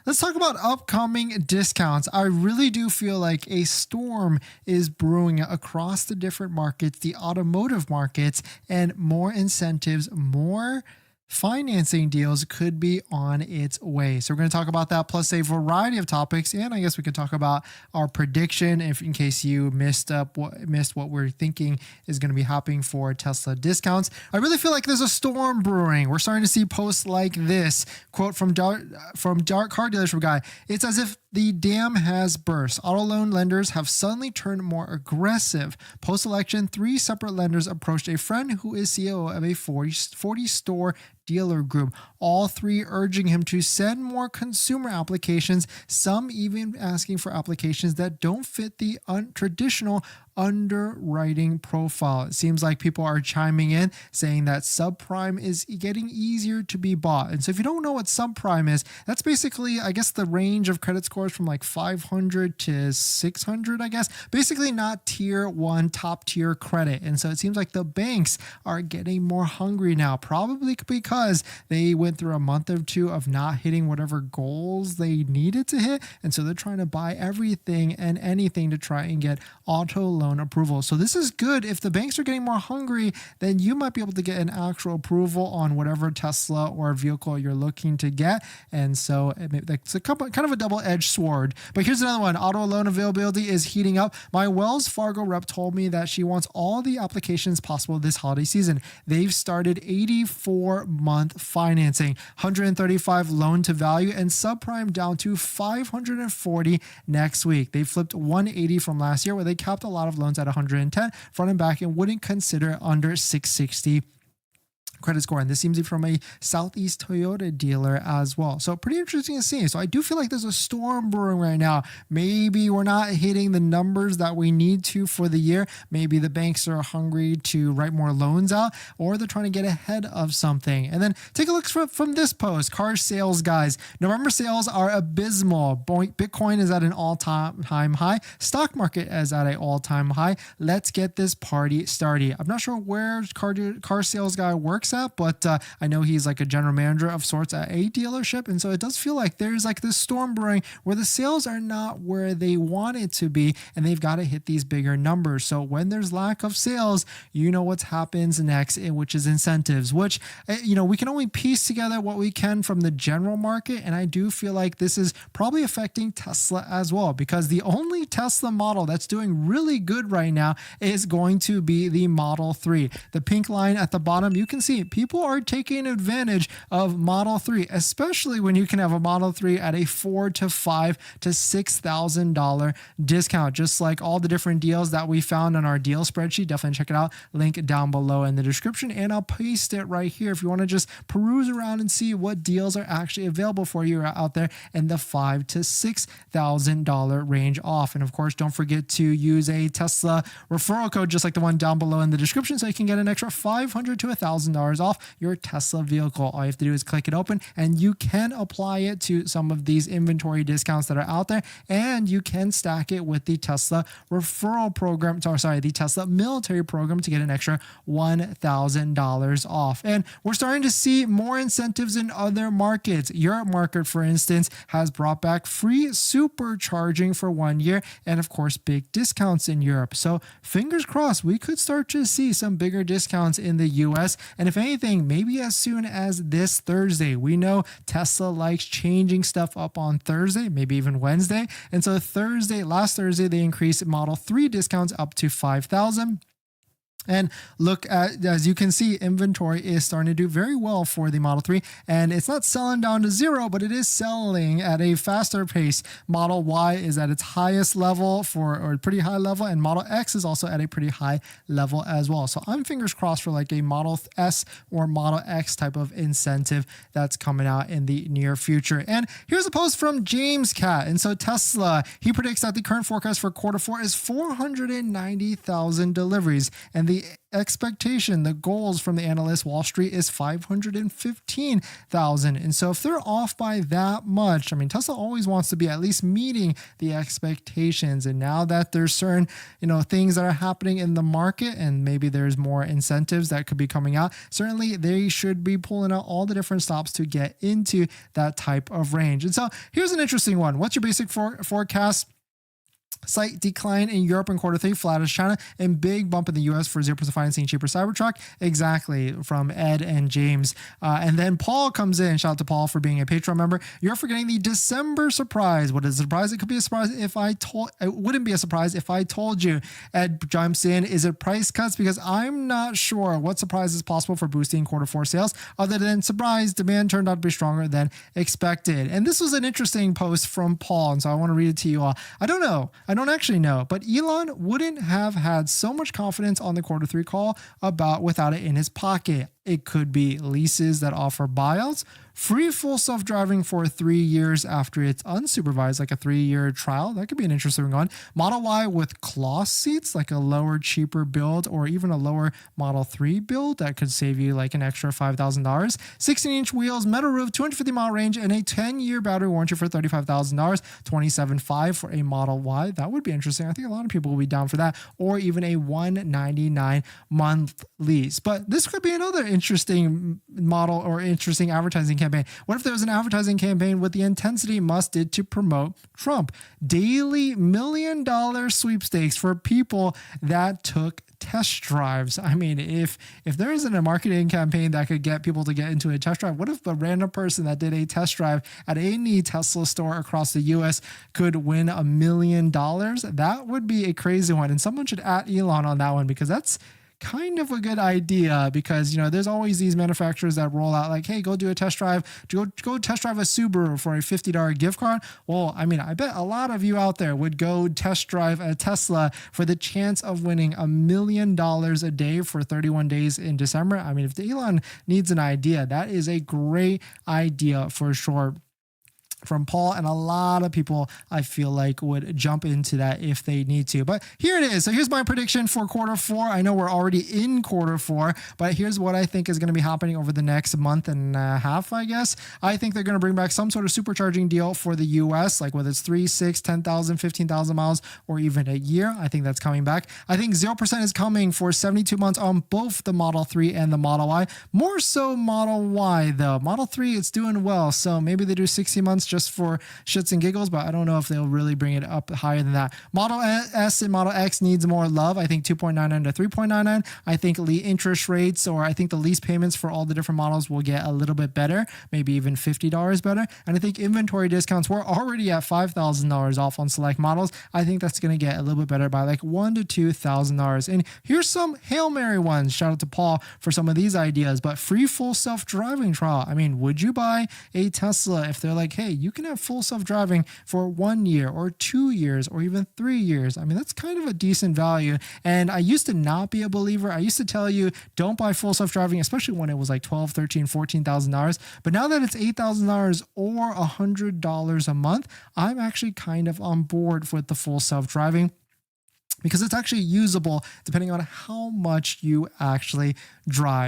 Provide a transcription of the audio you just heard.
let's talk about upcoming discounts. I really do feel like a storm is brewing across the different markets, the automotive markets, and more incentives, more financing deals could be on its way. So we're going to talk about that plus a variety of topics, and I guess we could talk about our prediction if in case you missed what we're thinking is going to be happening for Tesla discounts. I really feel like there's a storm brewing. We're starting to see posts like this quote from Dark Car Dealership guy. It's as if the dam has burst. Auto loan lenders have suddenly turned more aggressive. Post-election, 3 separate lenders approached a friend who is CEO of a 40-store dealer group, all 3 urging him to send more consumer applications, some even asking for applications that don't fit the traditional underwriting profile. It seems like people are chiming in saying that subprime is getting easier to be bought. And so if you don't know what subprime is, that's basically, I guess, the range of credit scores from like 500 to 600, I guess. Basically not tier 1, top tier credit. And so it seems like the banks are getting more hungry now, probably because they went through a month or 2 of not hitting whatever goals they needed to hit. And so they're trying to buy everything and anything to try and get auto loan approval. So this is good. If the banks are getting more hungry, then you might be able to get an actual approval on whatever Tesla or vehicle you're looking to get. And so it's a kind of a double-edged sword. But here's another one. Auto loan availability is heating up. My Wells Fargo rep told me that she wants all the applications possible this holiday season. They've started 84-month financing, 135 loan to value, and subprime down to 540 next week. They flipped 180 from last year where they capped a lot of loans at 110 front and back and wouldn't consider under 660 credit score. And this seems to be from a Southeast Toyota dealer as well. So pretty interesting to see. So I do feel like there's a storm brewing right now. Maybe we're not hitting the numbers that we need to for the year. Maybe the banks are hungry to write more loans out, or they're trying to get ahead of something. And then take a look from this post. Car sales guys. November sales are abysmal. Bitcoin is at an all-time high. Stock market is at an all-time high. Let's get this party started. I'm not sure where car sales guy works at, but I know he's like a general manager of sorts at a dealership. And so it does feel like there's like this storm brewing where the sales are not where they want it to be, and they've got to hit these bigger numbers. So when there's lack of sales, you know what happens next, which is incentives, which, we can only piece together what we can from the general market. And I do feel like this is probably affecting Tesla as well, because the only Tesla model that's doing really good right now is going to be the Model 3. The pink line at the bottom, you can see people are taking advantage of Model 3, especially when you can have a Model 3 at a $4,000 to $5,000 to $6,000 discount, just like all the different deals that we found on our deal spreadsheet. Definitely check it out. Link down below in the description, and I'll paste it right here if you want to just peruse around and see what deals are actually available for you out there in the $5,000 to $6,000 range off. And of course, don't forget to use a Tesla referral code just like the one down below in the description, so you can get an extra $500 to $1,000 off your Tesla vehicle. All you have to do is click it open, and you can apply it to some of these inventory discounts that are out there, and you can stack it with the Tesla referral program, the Tesla military program, to get an extra $1,000 off. And we're starting to see more incentives in other markets. Europe market, for instance, has brought back free supercharging for 1 year, and of course, big discounts in Europe. So fingers crossed, we could start to see some bigger discounts in the US. And if anything, maybe as soon as this Thursday. We know Tesla likes changing stuff up on Thursday, maybe even Wednesday. And so last Thursday, they increased Model 3 discounts up to $5,000. And look at, as you can see, inventory is starting to do very well for the Model 3, and it's not selling down to zero, but it is selling at a faster pace. Model Y is at its highest level or a pretty high level, and Model X is also at a pretty high level as well. So I'm fingers crossed for like a Model S or Model X type of incentive that's coming out in the near future. And here's a post from James Cat. And so Tesla, he predicts that the current forecast for quarter 4 is 490,000 deliveries, and the the expectation, the goals from the analyst Wall Street is 515,000. And so if they're off by that much, I mean, Tesla always wants to be at least meeting the expectations. And now that there's certain, things that are happening in the market, and maybe there's more incentives that could be coming out, certainly they should be pulling out all the different stops to get into that type of range. And so here's an interesting one. What's your basic forecast? Slight decline in Europe in quarter 3, flattish China, and big bump in the US for 0% financing, cheaper Cybertruck. Exactly, from Ed and James. And then Paul comes in. Shout out to Paul for being a Patreon member. You're forgetting the December surprise. What is a surprise? It could be a surprise if I told, it wouldn't be a surprise if I told you. Ed jumps in. Is it price cuts? Because I'm not sure what surprise is possible for boosting quarter 4 sales other than surprise, demand turned out to be stronger than expected. And this was an interesting post from Paul. And so I want to read it to you all. I don't know. I don't actually know, but Elon wouldn't have had so much confidence on the quarter 3 call without it in his pocket. It could be leases that offer buyouts, free full self-driving for 3 years after it's unsupervised, like a 3-year trial. That could be an interesting one. Model Y with cloth seats, like a lower, cheaper build, or even a lower Model 3 build that could save you like an extra $5,000. 16-inch wheels, metal roof, 250-mile range, and a 10-year battery warranty for $35,000. $27,500 for a Model Y. That would be interesting. I think a lot of people will be down for that, or even a $199 month lease. But this could be another interesting model or interesting advertising campaign. What if there was an advertising campaign with the intensity Musk did to promote Trump? Daily $1 million sweepstakes for people that took test drives. I mean, if there isn't a marketing campaign that could get people to get into a test drive, what if a random person that did a test drive at any Tesla store across the US could win $1 million? That would be a crazy one. And someone should at Elon on that one, because that's kind of a good idea, because there's always these manufacturers that roll out like, hey, go do a test drive, go test drive a Subaru for a $50 gift card. Well, I mean, I bet a lot of you out there would go test drive a Tesla for the chance of winning $1 million a day for 31 days in December. I mean, if Elon needs an idea, that is a great idea for sure from Paul, and a lot of people I feel like would jump into that if they need to. But here it is. So here's my prediction for quarter 4. I know we're already in quarter 4, but here's what I think is going to be happening over the next month and a half, I guess. I think they're going to bring back some sort of supercharging deal for the US, like whether it's 3, 6, 10,000, 15,000 miles, or even a year. I think that's coming back. I think 0% is coming for 72 months on both the Model 3 and the Model Y. More so Model Y though. Model 3, it's doing well. So maybe they do 60 months just for shits and giggles, but I don't know if they'll really bring it up higher than that. Model S and Model X needs more love. I think 2.99 to 3.99. I think interest rates, or I think the lease payments for all the different models will get a little bit better, maybe even $50 better. And I think inventory discounts, we're already at $5,000 off on select models. I think that's going to get a little bit better by like $1,000 to $2,000. And here's some Hail Mary ones. Shout out to Paul for some of these ideas, but free full self-driving trial. I mean, would you buy a Tesla if they're like, hey, you can have full self-driving for 1 year or 2 years or even 3 years? I mean, that's kind of a decent value. And I used to not be a believer. I used to tell you, don't buy full self-driving, especially when it was like $12,000, $13,000, $14,000. But now that it's $8,000 or $100 a month, I'm actually kind of on board with the full self-driving, because it's actually usable depending on how much you actually drive.